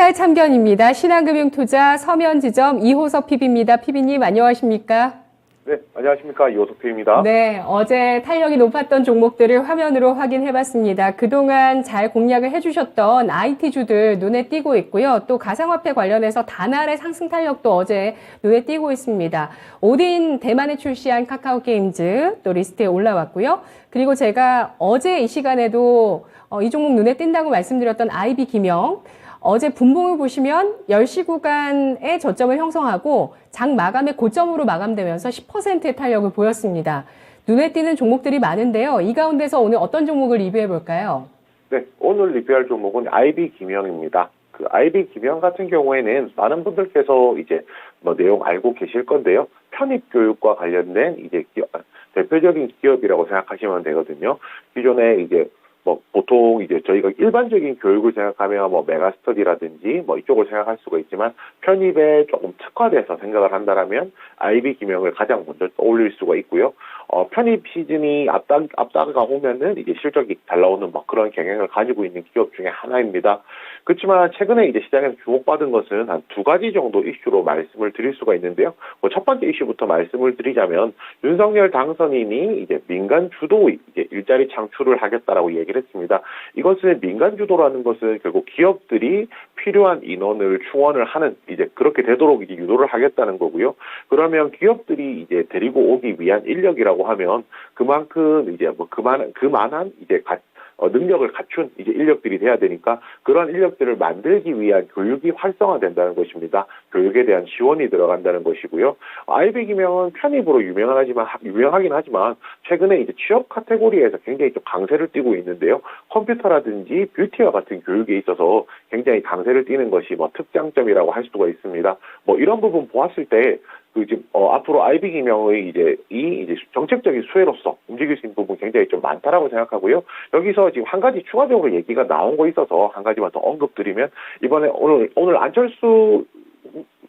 이차의 참견입니다. 신한금융투자 서면지점 이호섭 PB입니다. PB님 안녕하십니까? 네, 안녕하십니까. 이호섭 PB입니다. 네, 어제 탄력이 높았던 종목들을 화면으로 확인해봤습니다. 그동안 잘 공략을 해주셨던 IT주들 눈에 띄고 있고요. 또 가상화폐 관련해서 단알의 상승 탄력도 어제 눈에 띄고 있습니다. 오딘 대만에 출시한 카카오게임즈 또 리스트에 올라왔고요. 그리고 제가 어제 이 시간에도 이 종목 눈에 띈다고 말씀드렸던 IB 김영, 어제 분봉을 보시면 10시 구간에 저점을 형성하고 장 마감의 고점으로 마감되면서 10%의 탄력을 보였습니다. 눈에 띄는 종목들이 많은데요. 이 가운데서 오늘 어떤 종목을 리뷰해 볼까요? 네, 오늘 리뷰할 종목은 IB 김영입니다. 그 IB 김영 같은 경우에는 많은 분들께서 이제 내용 알고 계실 건데요. 편입교육과 관련된 이제 대표적인 기업이라고 생각하시면 되거든요. 기존에 이제 보통 이제 저희가 일반적인 교육을 생각하면 메가스터디라든지 이쪽을 생각할 수가 있지만 편입에 조금 특화돼서 생각을 한다면 IB 김영을 가장 먼저 떠올릴 수가 있고요. 편입 시즌이 앞다가 오면은 이제 실적이 잘 나오는 그런 경향을 가지고 있는 기업 중에 하나입니다. 그렇지만 최근에 이제 시장에서 주목받은 것은 한 두 가지 정도 이슈로 말씀을 드릴 수가 있는데요. 첫 번째 이슈부터 말씀을 드리자면 윤석열 당선인이 이제 민간 주도 이제 일자리 창출을 하겠다라고 얘기를 했습니다. 이것은 민간 주도라는 것은 결국 기업들이 필요한 인원을 충원을 하는 이제 그렇게 되도록 이제 유도를 하겠다는 거고요. 그러면 기업들이 이제 데리고 오기 위한 인력이라고 하면 그만큼 이제 그만한 이제 능력을 갖춘 이제 인력들이 돼야 되니까 그런 인력들을 만들기 위한 교육이 활성화된다는 것입니다. 교육에 대한 지원이 들어간다는 것이고요. IB 김영은 편입으로 유명하긴 하지만 최근에 이제 취업 카테고리에서 굉장히 좀 강세를 띠고 있는데요. 컴퓨터라든지 뷰티와 같은 교육에 있어서 굉장히 강세를 띠는 것이 특장점이라고 할 수가 있습니다. 이런 부분 보았을 때 앞으로 IB 김영의 이제 정책적인 수혜로서 움직일 수 있는 부분 굉장히 좀 많다라고 생각하고요. 여기서 지금 한 가지 추가적으로 얘기가 나온 거 있어서 한 가지만 더 언급드리면 이번에 오늘 안철수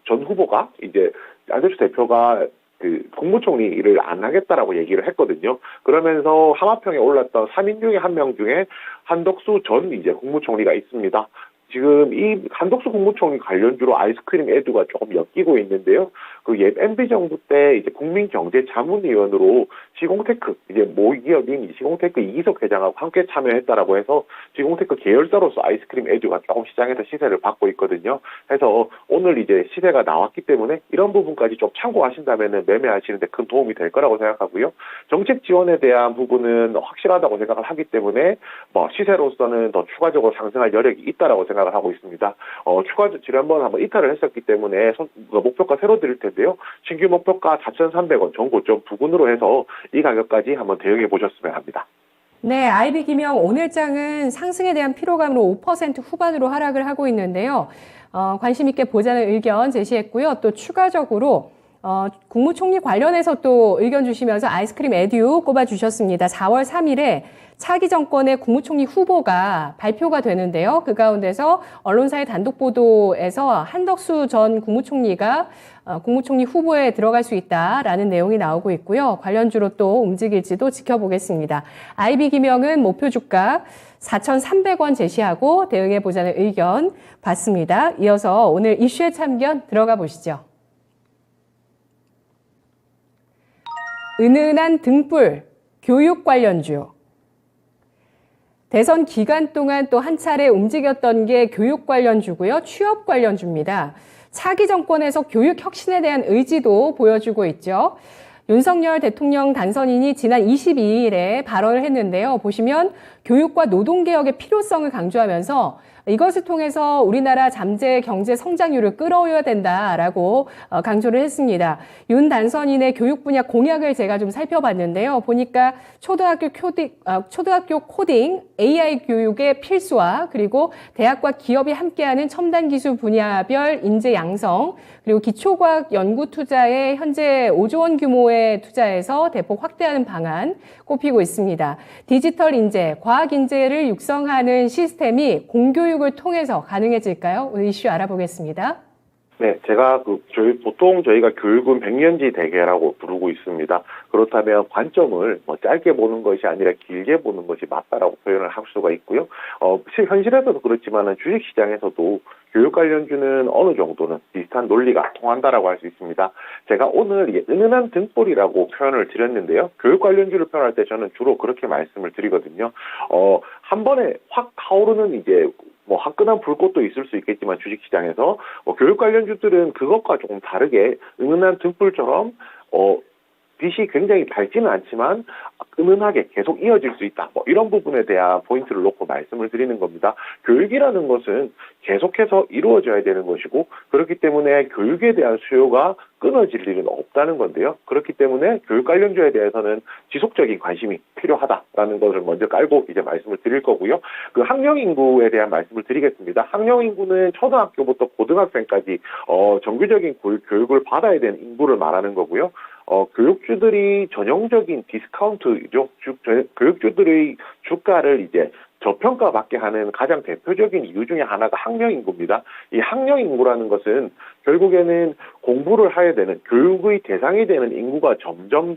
전 후보가 이제 안철수 대표가 국무총리를 안 하겠다라고 얘기를 했거든요. 그러면서 하마평에 올랐던 3인 중에 한 명 중에 한덕수 전 이제 국무총리가 있습니다. 지금 이 한덕수 국무총리 관련주로 아이스크림 에듀가 조금 엮이고 있는데요. 옛 MB 정부 때 이제 국민경제자문위원으로 시공테크 이제 모기업인 시공테크 이기석 회장하고 함께 참여했다라고 해서 시공테크 계열사로서 아이스크림 에듀가 조금 시장에서 시세를 받고 있거든요. 그래서 오늘 이제 시세가 나왔기 때문에 이런 부분까지 좀 참고하신다면은 매매하시는데 큰 도움이 될 거라고 생각하고요. 정책 지원에 대한 부분은 확실하다고 생각을 하기 때문에 시세로서는 더 추가적으로 상승할 여력이 있다라고 생각을 하고 있습니다. 지난번 한번 이탈을 했었기 때문에 목표가 새로 드릴 텐데요. 신규 목표가 4,300원 전 고점 부근으로 해서 이 가격까지 한번 대응해 보셨으면 합니다. 네, IB 김영 오늘장은 상승에 대한 피로감으로 5% 후반으로 하락을 하고 있는데요. 관심 있게 보자는 의견 제시했고요. 또 추가적으로 국무총리 관련해서 또 의견 주시면서 아이스크림 에듀 꼽아주셨습니다. 4월 3일에 차기 정권의 국무총리 후보가 발표가 되는데요. 그 가운데서 언론사의 단독 보도에서 한덕수 전 국무총리가 국무총리 후보에 들어갈 수 있다라는 내용이 나오고 있고요. 관련주로 또 움직일지도 지켜보겠습니다. IB 김영은 목표 주가 4,300원 제시하고 대응해보자는 의견 받습니다. 이어서 오늘 이슈의 참견 들어가 보시죠. 은은한 등불, 교육 관련주. 대선 기간 동안 또 한 차례 움직였던 게 교육 관련주고요. 취업 관련주입니다. 차기 정권에서 교육 혁신에 대한 의지도 보여주고 있죠. 윤석열 대통령 당선인이 지난 22일에 발언을 했는데요. 보시면 교육과 노동개혁의 필요성을 강조하면서 이것을 통해서 우리나라 잠재 경제 성장률을 끌어올려야 된다라고 강조를 했습니다. 윤 당선인의 교육 분야 공약을 제가 좀 살펴봤는데요. 보니까 초등학교 코딩, AI 교육의 필수화, 그리고 대학과 기업이 함께하는 첨단 기술 분야별 인재 양성, 그리고 기초과학 연구 투자에 현재 5조 원 규모의 투자해서 대폭 확대하는 방안 꼽히고 있습니다. 디지털 인재, 과학 인재를 육성하는 시스템이 공교육을 통해서 가능해질까요? 오늘 이슈 알아보겠습니다. 네, 제가 보통 저희가 교육은 백년지 대계라고 부르고 있습니다. 그렇다면 관점을 뭐 짧게 보는 것이 아니라 길게 보는 것이 맞다라고 표현을 할 수가 있고요. 현실에서도 그렇지만은 주식시장에서도 교육 관련주는 어느 정도는 비슷한 논리가 통한다라고 할 수 있습니다. 제가 오늘 은은한 등불이라고 표현을 드렸는데요. 교육 관련주를 표현할 때 저는 주로 그렇게 말씀을 드리거든요. 한 번에 확 타오르는 이제 뭐 화끈한 불꽃도 있을 수 있겠지만 주식시장에서 교육 관련주들은 그것과 조금 다르게 은은한 등불처럼 빛이 굉장히 밝지는 않지만 은은하게 계속 이어질 수 있다. 뭐 이런 부분에 대한 포인트를 놓고 말씀을 드리는 겁니다. 교육이라는 것은 계속해서 이루어져야 되는 것이고 그렇기 때문에 교육에 대한 수요가 끊어질 일은 없다는 건데요. 그렇기 때문에 교육 관련주에 대해서는 지속적인 관심이 필요하다라는 것을 먼저 깔고 이제 말씀을 드릴 거고요. 그 학령 인구에 대한 말씀을 드리겠습니다. 학령 인구는 초등학교부터 고등학생까지 정규적인 교육을 받아야 되는 인구를 말하는 거고요. 교육주들이 전형적인 디스카운트죠. 교육주들의 주가를 이제 저평가받게 하는 가장 대표적인 이유 중에 하나가 학령 인구입니다. 이 학령 인구라는 것은 결국에는 공부를 해야 되는 교육의 대상이 되는 인구가 점점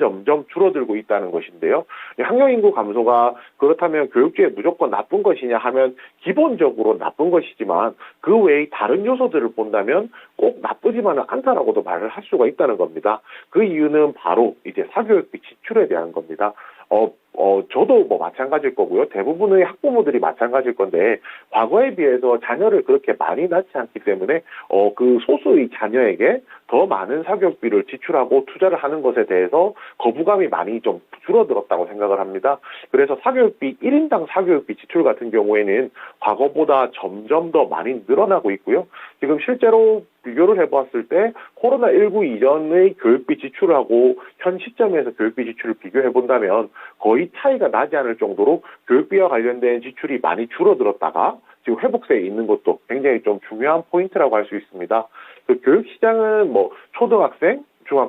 줄어들고 있다는 것인데요. 이 학령 인구 감소가 그렇다면 교육주에 무조건 나쁜 것이냐 하면 기본적으로 나쁜 것이지만 그 외의 다른 요소들을 본다면 꼭 나쁘지만은 않다라고도 말을 할 수가 있다는 겁니다. 그 이유는 바로 이제 사교육비 지출에 대한 겁니다. 저도 뭐 마찬가지일 거고요. 대부분의 학부모들이 마찬가지일 건데, 과거에 비해서 자녀를 그렇게 많이 낳지 않기 때문에, 그 소수의 자녀에게 더 많은 사교육비를 지출하고 투자를 하는 것에 대해서 거부감이 많이 좀 줄어들었다고 생각을 합니다. 그래서 1인당 사교육비 지출 같은 경우에는 과거보다 점점 더 많이 늘어나고 있고요. 지금 실제로 비교를 해보았을 때 코로나19 이전의 교육비 지출하고 현 시점에서 교육비 지출을 비교해 본다면 거의 차이가 나지 않을 정도로 교육비와 관련된 지출이 많이 줄어들었다가 지금 회복세에 있는 것도 굉장히 좀 중요한 포인트라고 할 수 있습니다. 그 교육시장은 뭐 초등학생,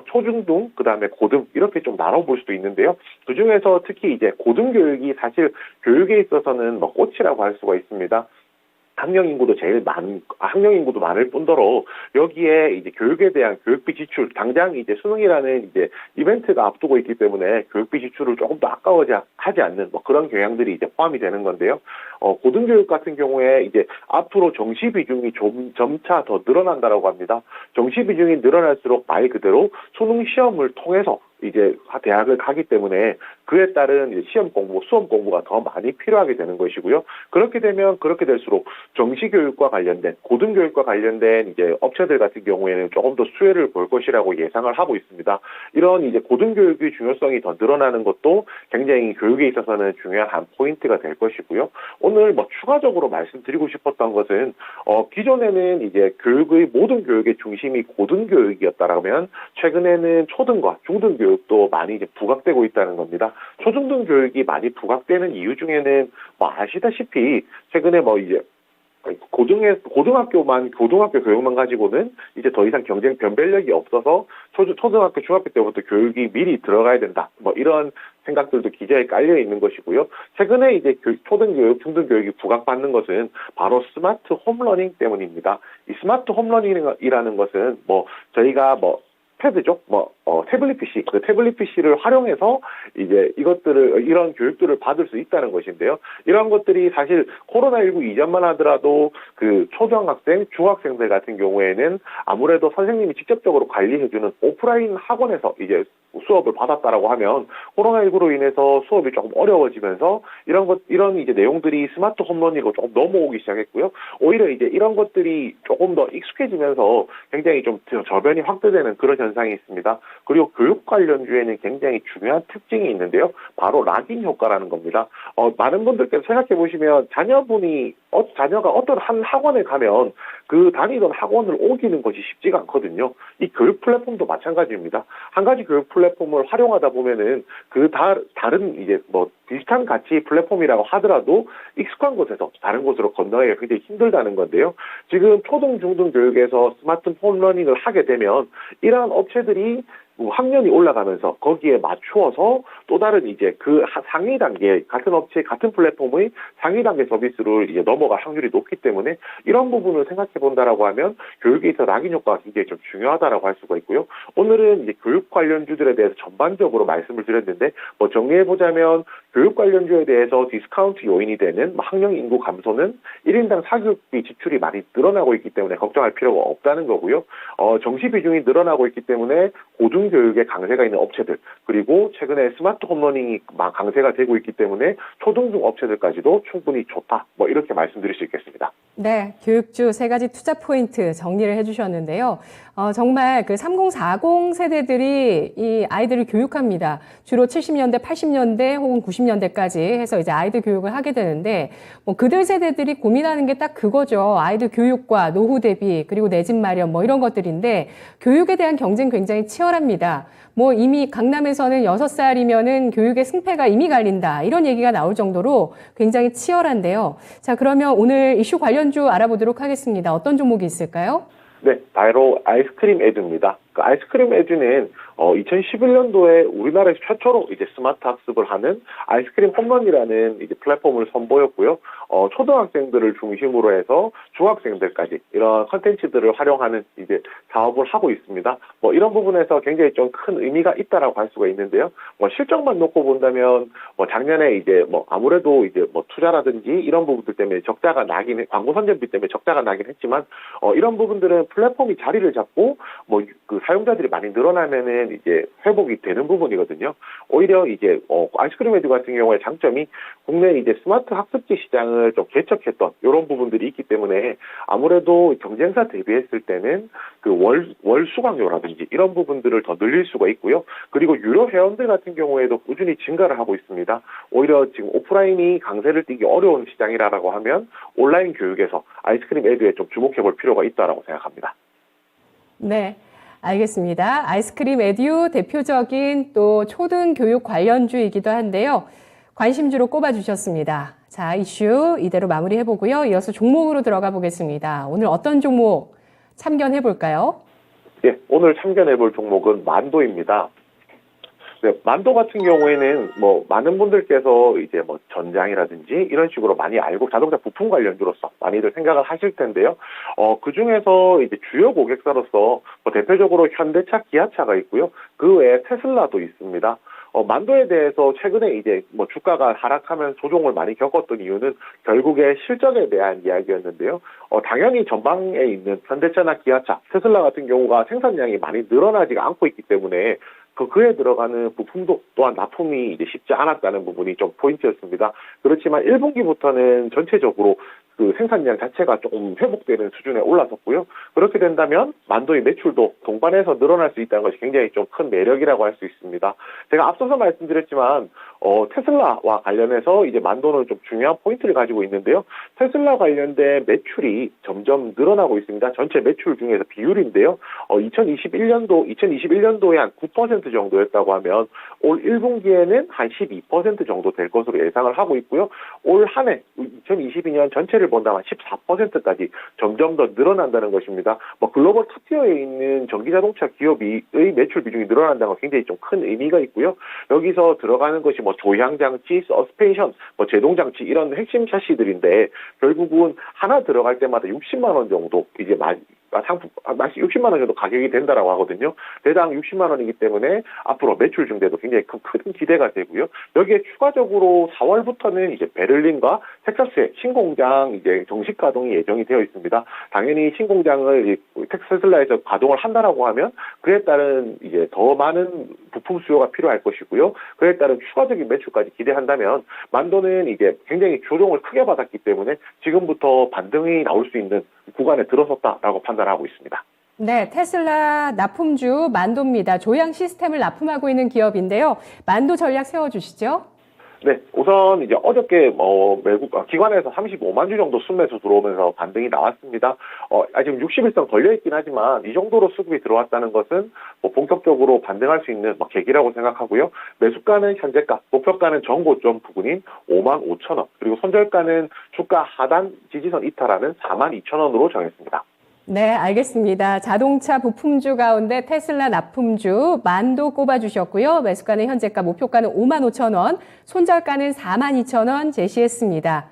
초중등, 그 다음에 고등, 이렇게 좀 나눠볼 수도 있는데요. 그 중에서 특히 이제 고등교육이 사실 교육에 있어서는 뭐 꽃이라고 할 수가 있습니다. 학령 인구도 많을 뿐더러 여기에 이제 교육에 대한 교육비 지출, 당장 이제 수능이라는 이제 이벤트가 앞두고 있기 때문에 교육비 지출을 조금 더 아까워하지 않는 뭐 그런 경향들이 이제 포함이 되는 건데요. 고등교육 같은 경우에 이제 앞으로 정시 비중이 점차 더 늘어난다라고 합니다. 정시 비중이 늘어날수록 말 그대로 수능 시험을 통해서 이제 대학을 가기 때문에 그에 따른 이제 시험 공부가 더 많이 필요하게 되는 것이고요. 그렇게 될수록 정시 교육과 관련된 고등교육과 관련된 이제 업체들 같은 경우에는 조금 더 수혜를 볼 것이라고 예상을 하고 있습니다. 이런 이제 고등교육의 중요성이 더 늘어나는 것도 굉장히 교육에 있어서는 중요한 한 포인트가 될 것이고요. 오늘 뭐 추가적으로 말씀드리고 싶었던 것은 기존에는 이제 모든 교육의 중심이 고등교육이었다라면 최근에는 초등과 중등교육도 많이 이제 부각되고 있다는 겁니다. 초중등 교육이 많이 부각되는 이유 중에는 뭐 아시다시피 최근에 뭐 이제 고등학교 교육만 가지고는 이제 더 이상 경쟁 변별력이 없어서 초등학교, 중학교 때부터 교육이 미리 들어가야 된다. 뭐 이런 생각들도 기저에 깔려 있는 것이고요. 최근에 이제 초등교육, 중등교육이 부각받는 것은 바로 스마트 홈러닝 때문입니다. 이 스마트 홈러닝이라는 것은 뭐 저희가 패드죠. 태블릿 PC, 그 태블릿 PC를 활용해서 이제 이런 교육들을 받을 수 있다는 것인데요. 이런 것들이 사실 코로나19 이전만 하더라도 그 초등학생, 중학생들 같은 경우에는 아무래도 선생님이 직접적으로 관리해주는 오프라인 학원에서 이제 수업을 받았다라고 하면 코로나19로 인해서 수업이 조금 어려워지면서 이런 이제 내용들이 스마트 홈러닝으로 조금 넘어오기 시작했고요. 오히려 이제 이런 것들이 조금 더 익숙해지면서 굉장히 좀 저변이 확대되는 그런 현상이 있습니다. 그리고 교육 관련주에는 굉장히 중요한 특징이 있는데요. 바로 락인 효과라는 겁니다. 많은 분들께서 생각해 보시면 자녀가 어떤 한 학원에 가면 그 다니던 학원을 옮기는 것이 쉽지가 않거든요. 이 교육 플랫폼도 마찬가지입니다. 한 가지 교육 플랫폼을 활용하다 보면은 다른 이제 비슷한 가치 플랫폼이라고 하더라도 익숙한 곳에서 다른 곳으로 건너기가 굉장히 힘들다는 건데요. 지금 초등, 중등 교육에서 스마트 홈러닝을 하게 되면 이러한 업체들이 학년이 올라가면서 거기에 맞추어서 또 다른 이제 그 상위 단계 같은 업체 같은 플랫폼의 상위 단계 서비스를 이제 넘어갈 확률이 높기 때문에 이런 부분을 생각해 본다라고 하면 교육에 있어서 낙인 효과가 굉장히 좀 중요하다라고 할 수가 있고요. 오늘은 이제 교육 관련주들에 대해서 전반적으로 말씀을 드렸는데 뭐 정리해 보자면 교육 관련주에 대해서 디스카운트 요인이 되는 학령 인구 감소는 1인당 사교육비 지출이 많이 늘어나고 있기 때문에 걱정할 필요가 없다는 거고요. 정시 비중이 늘어나고 있기 때문에 고등교육에 강세가 있는 업체들 그리고 최근에 스마트 홈러닝이 강세가 되고 있기 때문에 초등중 업체들까지도 충분히 좋다. 뭐 이렇게 말씀드릴 수 있겠습니다. 네, 교육주 세 가지 투자 포인트 정리를 해주셨는데요. 정말 그 3040 세대들이 이 아이들을 교육합니다. 주로 70년대, 80년대 혹은 90년대까지 해서 이제 아이들 교육을 하게 되는데, 뭐 그들 세대들이 고민하는 게 딱 그거죠. 아이들 교육과 노후 대비 그리고 내 집 마련 뭐 이런 것들인데, 교육에 대한 경쟁 굉장히 치열합니다. 뭐 이미 강남에서는 6살이면은 교육의 승패가 이미 갈린다. 이런 얘기가 나올 정도로 굉장히 치열한데요. 자, 그러면 오늘 이슈 관련주 알아보도록 하겠습니다. 어떤 종목이 있을까요? 네, 바로 아이스크림 에듀입니다. 그 아이스크림 에듀는 2011년도에 우리나라에서 최초로 이제 스마트 학습을 하는 아이스크림 홈런이라는 이제 플랫폼을 선보였고요. 초등학생들을 중심으로 해서 중학생들까지 이런 컨텐츠들을 활용하는 이제 사업을 하고 있습니다. 뭐 이런 부분에서 굉장히 좀 큰 의미가 있다라고 할 수가 있는데요. 뭐 실적만 놓고 본다면 뭐 작년에 이제 뭐 아무래도 이제 뭐 투자라든지 이런 부분들 때문에 적자가 나긴 광고 선전비 때문에 적자가 나긴 했지만 이런 부분들은 플랫폼이 자리를 잡고 뭐 그 사용자들이 많이 늘어나면은 이제 회복이 되는 부분이거든요. 오히려 이제 아이스크림 에듀 같은 경우에 장점이 국내 이제 스마트 학습지 시장을 좀 개척했던 이런 부분들이 있기 때문에 아무래도 경쟁사 대비했을 때는 그 월 수강료라든지 이런 부분들을 더 늘릴 수가 있고요. 그리고 유료 회원들 같은 경우에도 꾸준히 증가를 하고 있습니다. 오히려 지금 오프라인이 강세를 띠기 어려운 시장이라고 하면 온라인 교육에서 아이스크림 에듀에 좀 주목해 볼 필요가 있다라고 생각합니다. 네. 알겠습니다. 아이스크림 에듀 대표적인 또 초등교육 관련주이기도 한데요. 관심주로 꼽아주셨습니다. 자, 이슈 이대로 마무리해보고요. 이어서 종목으로 들어가 보겠습니다. 오늘 어떤 종목 참견해볼까요? 네, 오늘 참견해볼 종목은 만도입니다. 네, 만도 같은 경우에는 뭐 많은 분들께서 이제 뭐 전장이라든지 이런 식으로 많이 알고 자동차 부품 관련주로서 많이들 생각을 하실 텐데요. 그 중에서 이제 주요 고객사로서 뭐 대표적으로 현대차, 기아차가 있고요. 그 외에 테슬라도 있습니다. 만도에 대해서 최근에 이제 뭐 주가가 하락하면 조정을 많이 겪었던 이유는 결국에 실적에 대한 이야기였는데요. 당연히 전방에 있는 현대차나 기아차, 테슬라 같은 경우가 생산량이 많이 늘어나지가 않고 있기 때문에 그에 들어가는 부품도 또한 납품이 이제 쉽지 않았다는 부분이 좀 포인트였습니다. 그렇지만 1분기부터는 전체적으로 그 생산량 자체가 조금 회복되는 수준에 올라섰고요. 그렇게 된다면 만도의 매출도 동반해서 늘어날 수 있다는 것이 굉장히 좀 큰 매력이라고 할 수 있습니다. 제가 앞서서 말씀드렸지만 테슬라와 관련해서 이제 만도는 좀 중요한 포인트를 가지고 있는데요. 테슬라 관련된 매출이 점점 늘어나고 있습니다. 전체 매출 중에서 비율인데요. 2021년도에 한 9% 정도였다고 하면 올 1분기에는 한 12% 정도 될 것으로 예상을 하고 있고요. 올 한 해 2022년 전체를 본다면 14%까지 점점 더 늘어난다는 것입니다. 뭐 글로벌 탑티어에 있는 전기자동차 기업의 매출 비중이 늘어난다는 건 굉장히 좀 큰 의미가 있고요. 여기서 들어가는 것이 뭐 조향장치, 서스펜션, 뭐 제동장치 이런 핵심 샤시들인데 결국은 하나 들어갈 때마다 60만 원 정도 이제 상품 60만 원 정도 가격이 된다라고 하거든요. 대당 60만 원이기 때문에 앞으로 매출 증대도 굉장히 큰 기대가 되고요. 여기에 추가적으로 4월부터는 이제 베를린과 텍사스의 신공장 이제 정식 가동이 예정이 되어 있습니다. 당연히 신공장을 테슬라에서 가동을 한다라고 하면 그에 따른 이제 더 많은 부품 수요가 필요할 것이고요. 그에 따른 추가적인 매출까지 기대한다면 만도는 이제 굉장히 조정을 크게 받았기 때문에 지금부터 반등이 나올 수 있는 구간에 들어섰다라고 판단하고 있습니다. 네, 테슬라 납품주 만도입니다. 조향 시스템을 납품하고 있는 기업인데요. 만도 전략 세워주시죠. 네, 우선 이제 어저께 기관에서 35만 주 정도 순매수 들어오면서 반등이 나왔습니다. 지금 60일선 걸려있긴 하지만 이 정도로 수급이 들어왔다는 것은 뭐 본격적으로 반등할 수 있는 계기라고 생각하고요. 매수가는 현재가, 목표가는 전고점 부근인 5만 5천 원, 그리고 손절가는 주가 하단 지지선 이탈하는 4만 2천 원으로 정했습니다. 네, 알겠습니다. 자동차 부품주 가운데 테슬라 납품주 만도 꼽아주셨고요. 매수가는 현재가, 목표가는 55,000원, 손절가는 42,000원 제시했습니다.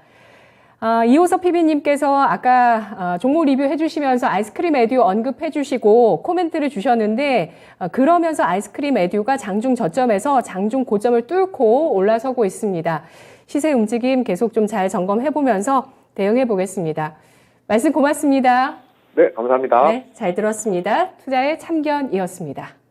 이호섭 PB님께서 아까 종목 리뷰 해주시면서 아이스크림 에듀 언급해주시고 코멘트를 주셨는데, 그러면서 아이스크림 에듀가 장중 저점에서 장중 고점을 뚫고 올라서고 있습니다. 시세 움직임 계속 좀 잘 점검해보면서 대응해 보겠습니다. 말씀 고맙습니다. 네, 감사합니다. 네, 잘 들었습니다. 투자의 참견이었습니다.